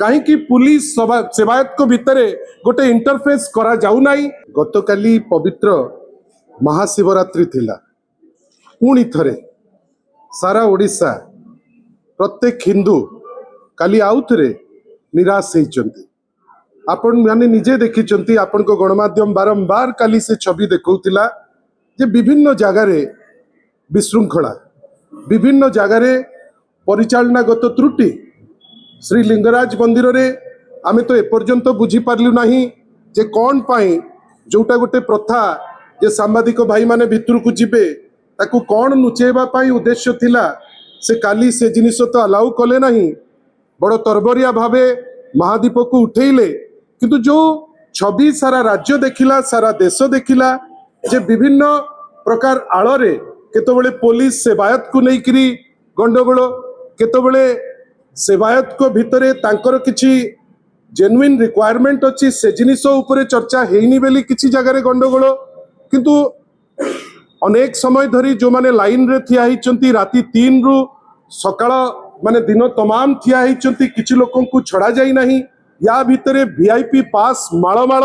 कहीं पुलिस सेवायत को भितर गोटे इंटरफेस करा जाऊ नाही। गतकाली पवित्र महाशिवरात्रि थिला। पुणी थरे सारा ओडिशा प्रत्येक हिंदू काली आउ थे निराश होती। आपण माने निजे देखिचंती, आपण को गणमाध्यम बारंबार काली से छवि देखौतिला जे विभिन्न जगार विशृंखला, विभिन्न जगार परिचालनागत त्रुटि। श्री लिंगराज मंदिर रे आमे तो एपर्यंत बुझी पारलु नाही जे कौन पाई जोटा गोटे प्रथा जे सांबादिक भाई माने भितर को जिबे ताकू कौन नुचेबा पाई उद्देश्य थिला, से काली से जिनिस तो अलाउ कले नहीं। बड़ तरबरिया भावे महादीप को उठेले, किंतु जो छवि सारा राज्य देखिला, सारा देश देखिला जे विभिन्न प्रकार आଳରେ केतबेले पुलिस सेवायत को लेकरी गंडगोल, केतबेले सेवायत को भितरे तांकर किछि जेन्युइन रिक्वायरमेंट अच्छी से जिनिस उपरे चर्चा हेनी बेली किछि जगह गंडगोल। किंतु अनेक समय धरी जो माने लाइन रे थिया हिचंती राति 3 रु सकाळ माने दिन तमाम थिया हिचंती, किछि लोकन को छड़ा जाई नाही। या भितरे वीआईपी पास माळ माळ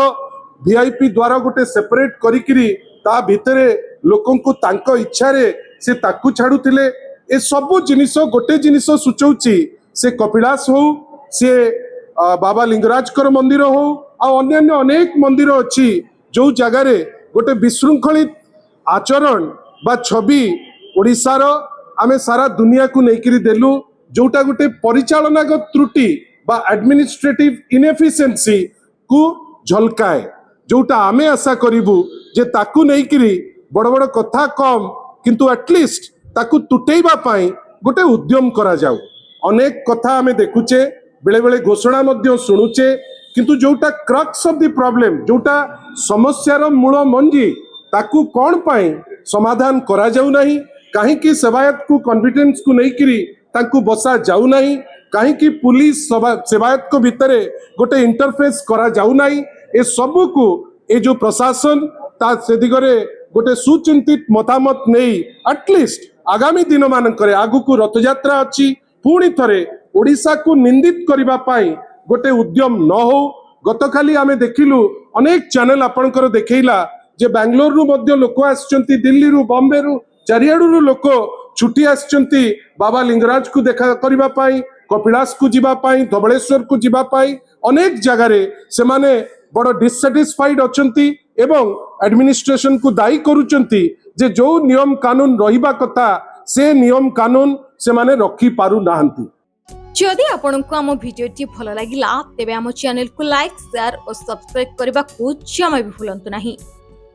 वीआईपी द्वारा गोटे सेपरेट करिकिरी ता भितरे लोकन को तांको इच्छा रे से ताकू छाडुथिले। ए सब जिनिस गोटे जिनिस सूचौची से कपिलास हो, से बाबा लिंगराज कर मंदिर हो, आ अन्य अनेक मंदिर अच्छी जो जगार गोटे विशृंखलित आचरण बा छवि ओडिशार आमे सारा दुनिया को लेकिरी देलु, जोटा गोटे परिचालनागत त्रुटि बा एडमिनिस्ट्रेटिव इनएफिशिएंसी को झलकाए, जोटा आमे आशा करिबु जे ताकू लेकिरी बड़ बड़ कथा कम किंतु एटलिस्ट ताकू तुटेइबा पाई गोटे उद्यम करा जाऊ। अनेक कथा आमे देखुचे, बेले बेले घोषणा मध्य शुणुचे, किंतु जोटा क्रक्स ऑफ द प्रॉब्लम, जोटा समस्यार मूल मंजी ताकू कौन पाई समाधान करा जाऊ नहीं। कहीं की सेवायत को कॉन्फिडेंस को नहीं करी ताकू बसा जाऊ नहीं, कहीं की पुलिस सेवायत को भितरे गोटे इंटरफेस करा जाऊ नहीं। ए सबू को ए जो प्रशासन ता से दिगरे गोटे सुचिंतित मतामत नहीं एटलिस्ट आगामी दिन मानकरे आगु को रथ यात्रा अच्छी, पुणी थरे ओडिशा को निंदित करिबा पाई गोटे उद्यम न हो। गतकाली आमे देखिलु अनेक चैनल आपनकर देखैला जे बेंगलोर रु मध्य लोक आछंती, दिल्ली रु बॉम्बे रु चारियाडू लोक छुट्टी आछंती बाबा लिंगराज को देखा करिबा पाई, कपिलास को जिबा पाई, धबलेश्वर को जिबा पाई। अनेक जगार से माने बड़ डिससैटिस्फाइड अछंती एवं एडमिनिस्ट्रेशन को दायी करूचंती जे जो नियम कानून रहिबा कथा से नियम कानून से माने रखी पारु नाहंती। जदि आपंक आम भिडी भल लगा तेब आम चैनल को लाइक, शेयर और सब्सक्राइब करने को जमा भी भूलु नहीं।